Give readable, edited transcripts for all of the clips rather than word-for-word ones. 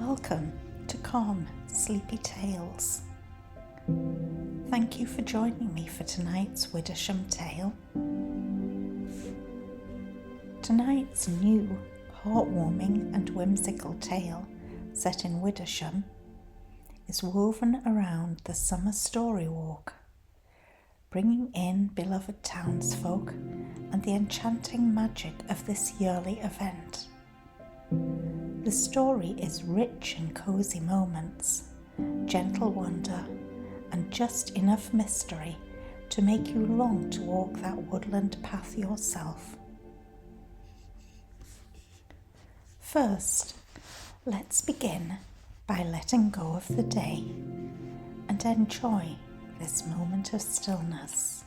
Welcome to Calm, Sleepy Tales. Thank you for joining me for tonight's Widdersham tale. Tonight's new, heartwarming and whimsical tale set in Widdersham is woven around the Summer Storywalk, bringing in beloved townsfolk and the enchanting magic of this yearly event. The story is rich in cosy moments, gentle wonder, and just enough mystery to make you long to walk that woodland path yourself. First, let's begin by letting go of the day and enjoy this moment of stillness.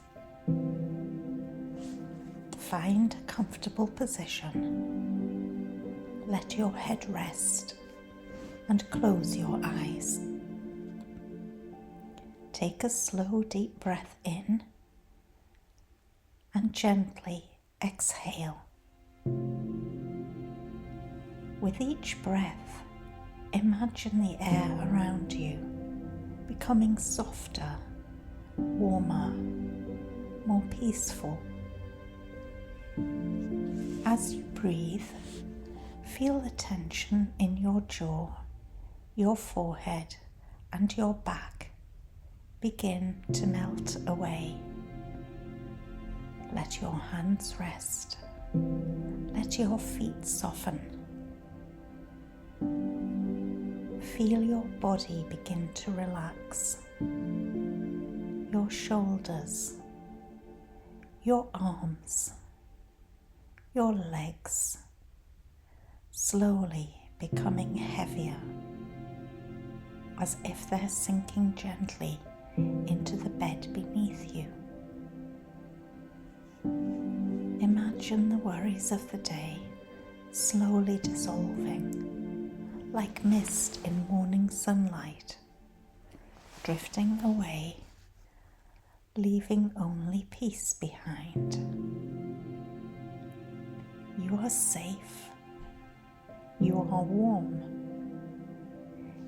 Find a comfortable position. Let your head rest and close your eyes. Take a slow, deep breath in and gently exhale. With each breath, imagine the air around you becoming softer, warmer, more peaceful. As you breathe, feel the tension in your jaw, your forehead, and your back begin to melt away. Let your hands rest. Let your feet soften. Feel your body begin to relax. Your shoulders, your arms, your legs, slowly becoming heavier, as if they're sinking gently into the bed beneath you. Imagine the worries of the day slowly dissolving, like mist in morning sunlight, drifting away, leaving only peace behind. You are safe. You are warm.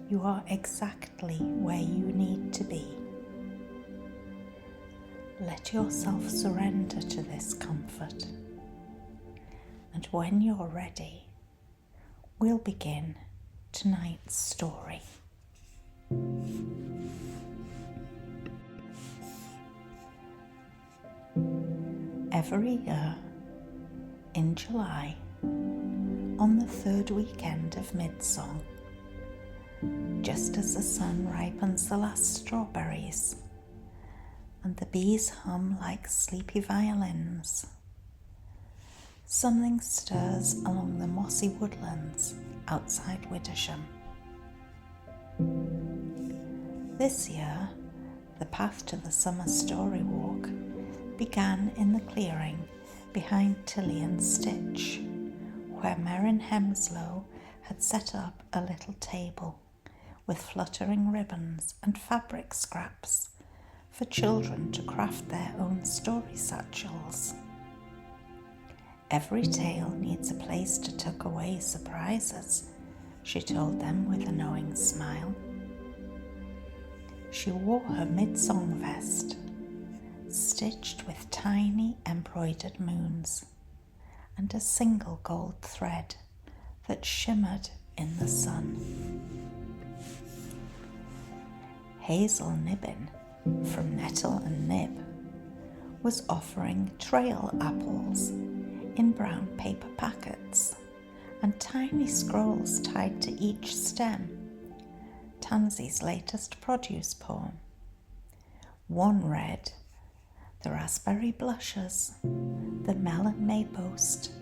You are exactly where you need to be. Let yourself surrender to this comfort. And when you're ready, we'll begin tonight's story. Every year, in July, on the third weekend of midsummer, just as the sun ripens the last strawberries and the bees hum like sleepy violins, something stirs along the mossy woodlands outside Widdersham. This year, the path to the Summer Storywalk began in the clearing behind Tilly and Stitch, where Merrin Hemslow had set up a little table with fluttering ribbons and fabric scraps for children to craft their own story satchels. Every tale needs a place to tuck away surprises, she told them with a knowing smile. She wore her mid-song vest, stitched with tiny embroidered moons, and a single gold thread that shimmered in the sun. Hazel Nibbin from Nettle and Nib was offering trail apples in brown paper packets and tiny scrolls tied to each stem, Tansy's latest produce poem. One read, "The raspberry blushes, the melon may boast,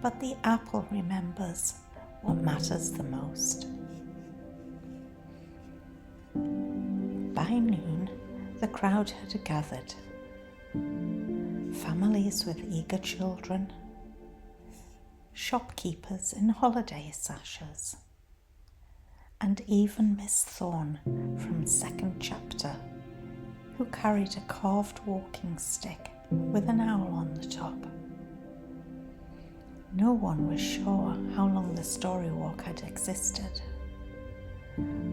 but the apple remembers what matters the most." By noon, the crowd had gathered. Families with eager children, shopkeepers in holiday sashes, and even Miss Thorne from second chapter, who carried a carved walking stick with an owl on the top. No one was sure how long the Storywalk had existed,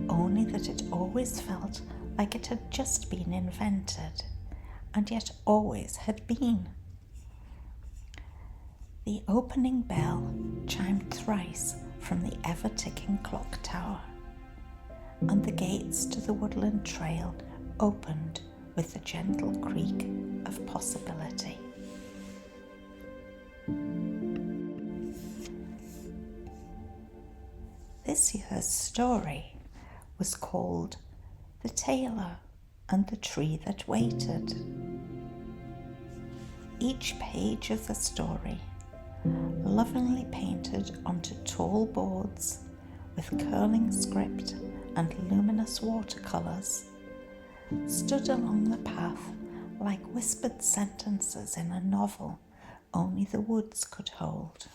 only that it always felt like it had just been invented, and yet always had been. The opening bell chimed thrice from the ever-ticking clock tower, and the gates to the woodland trail opened with the gentle creak of possibility. This year's story was called The Tailor and the Tree That Waited. Each page of the story, lovingly painted onto tall boards with curling script and luminous watercolours, stood along the path like whispered sentences in a novel only the woods could hold.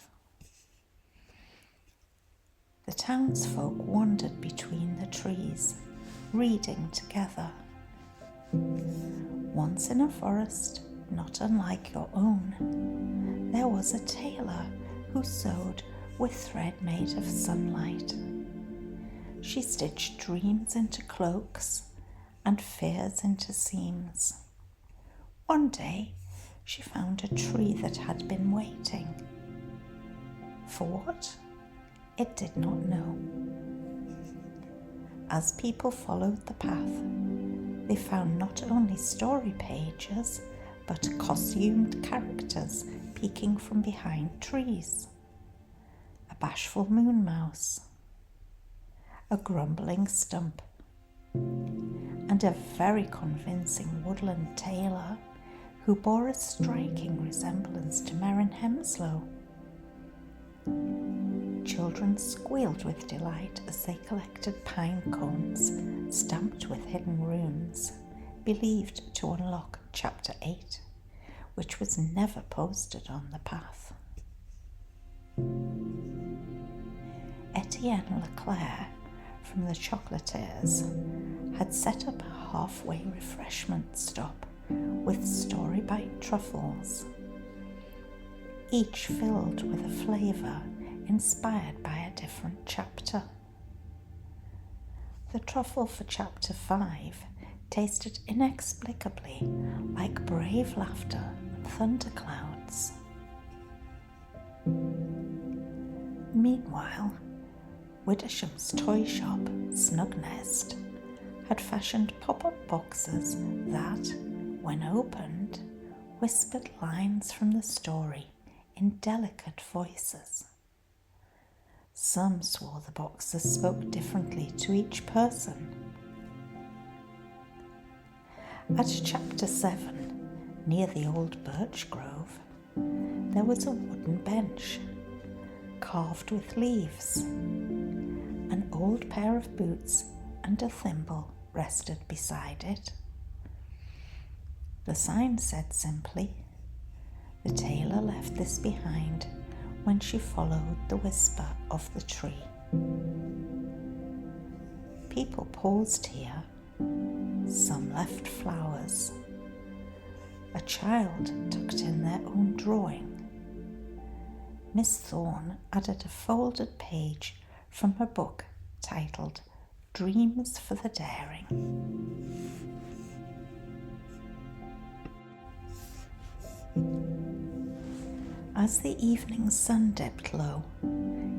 The townsfolk wandered between the trees, reading together. Once in a forest, not unlike your own, there was a tailor who sewed with thread made of sunlight. She stitched dreams into cloaks and fears into seams. One day, she found a tree that had been waiting. For what? It did not know. As people followed the path, they found not only story pages, but costumed characters peeking from behind trees. A bashful moon mouse, a grumbling stump, and a very convincing woodland tailor who bore a striking resemblance to Merrin Hemslow. Children squealed with delight as they collected pine cones stamped with hidden runes, believed to unlock Chapter 8, which was never posted on the path. Etienne Leclerc from the chocolatiers had set up a halfway refreshment stop with story bite truffles, each filled with a flavour inspired by a different chapter. The truffle for Chapter 5 tasted inexplicably like brave laughter and thunderclouds. Meanwhile, Widdersham's toy shop, Snug Nest, had fashioned pop-up boxes that, when opened, whispered lines from the story in delicate voices. Some swore the boxes spoke differently to each person. At Chapter 7, near the old birch grove, there was a wooden bench, carved with leaves. An old pair of boots and a thimble rested beside it. The sign said simply, "The tailor left this behind when she followed the whisper of the tree." People paused here. Some left flowers. A child tucked in their own drawing. Miss Thorne added a folded page from her book titled Dreams for the Daring. As the evening sun dipped low,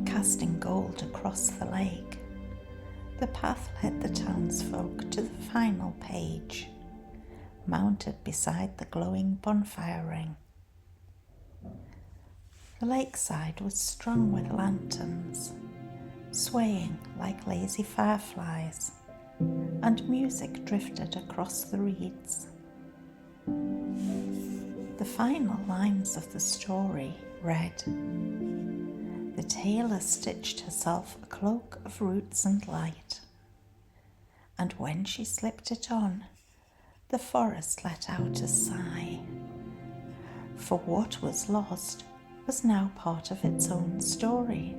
casting gold across the lake, the path led the townsfolk to the final page, mounted beside the glowing bonfire ring. The lakeside was strung with lanterns, swaying like lazy fireflies, and music drifted across the reeds. The final lines of the story read, "The tailor stitched herself a cloak of roots and light, and when she slipped it on, the forest let out a sigh, for what was lost was now part of its own story."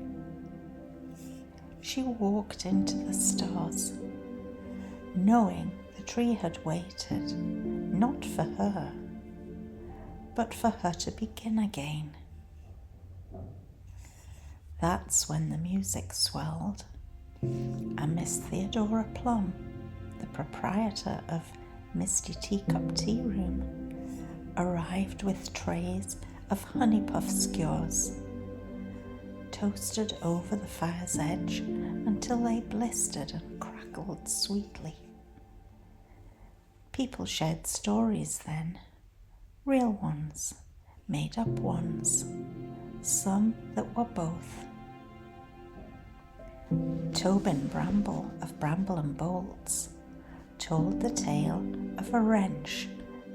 She walked into the stars, knowing the tree had waited, not for her, but for her to begin again. That's when the music swelled, and Miss Theodora Plum, the proprietor of Misty Teacup Tea Room, arrived with trays of honey puff skewers, toasted over the fire's edge until they blistered and crackled sweetly. People shared stories then, real ones, made up ones, some that were both. Tobin Bramble of Bramble and Bolts told the tale of a wrench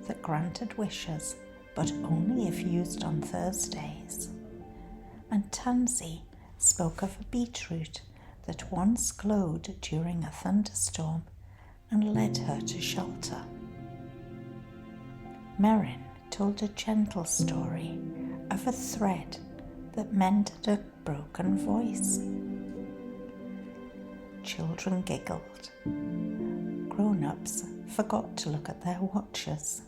that granted wishes, but only if used on Thursdays. And Tansy spoke of a beetroot that once glowed during a thunderstorm and led her to shelter. Merrin told a gentle story of a thread that mended a broken voice. Children giggled. Grown-ups forgot to look at their watches.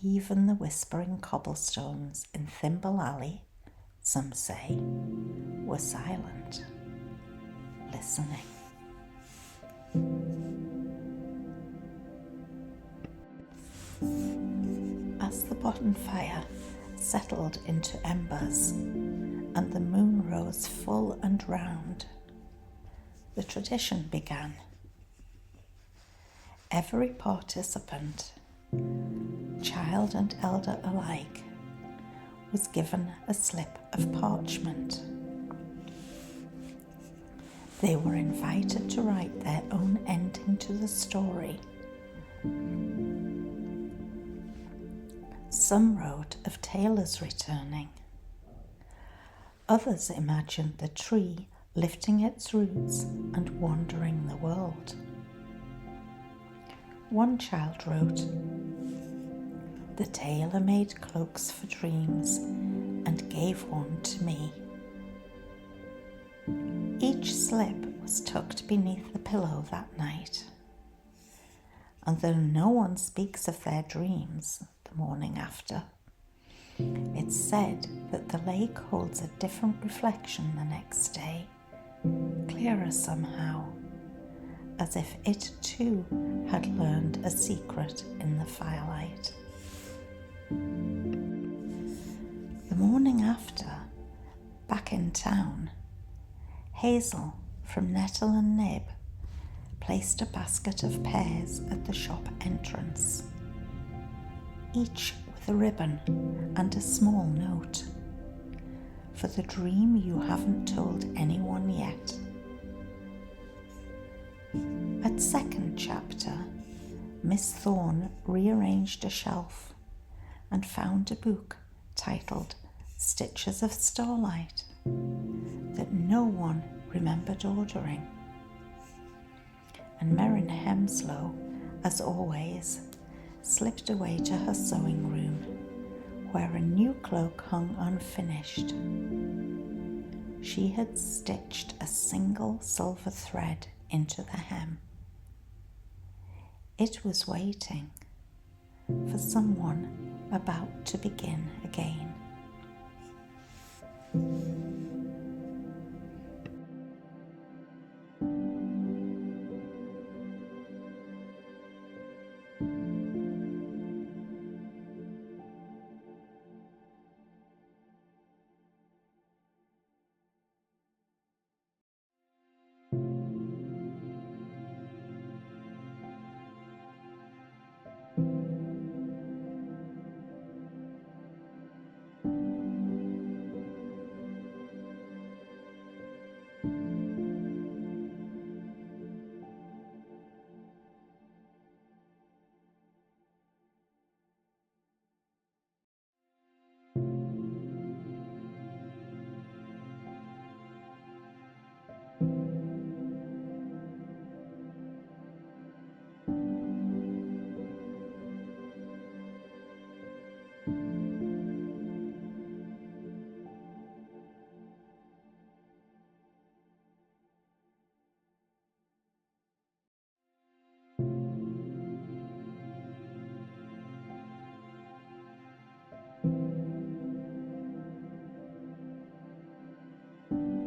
Even the whispering cobblestones in Thimble Alley, some say, were silent, listening. As the bonfire settled into embers and the moon rose full and round, the tradition began. Every participant, child and elder alike, was given a slip of parchment. They were invited to write their own ending to the story. Some wrote of tailors returning. Others imagined the tree lifting its roots and wandering the world. One child wrote, "The tailor made cloaks for dreams and gave one to me." Each slip was tucked beneath the pillow that night. And though no one speaks of their dreams the morning after, it's said that the lake holds a different reflection the next day, clearer somehow, as if it too had learned a secret in the firelight. The morning after, back in town, Hazel from Nettle and Nib placed a basket of pears at the shop entrance, each with a ribbon and a small note, "For the dream you haven't told anyone yet." At second chapter, Miss Thorne rearranged a shelf and found a book titled Stitches of Starlight that no one remembered ordering. And Merrin Hemslow, as always, slipped away to her sewing room, where a new cloak hung unfinished. She had stitched a single silver thread into the hem. It was waiting for someone about to begin again.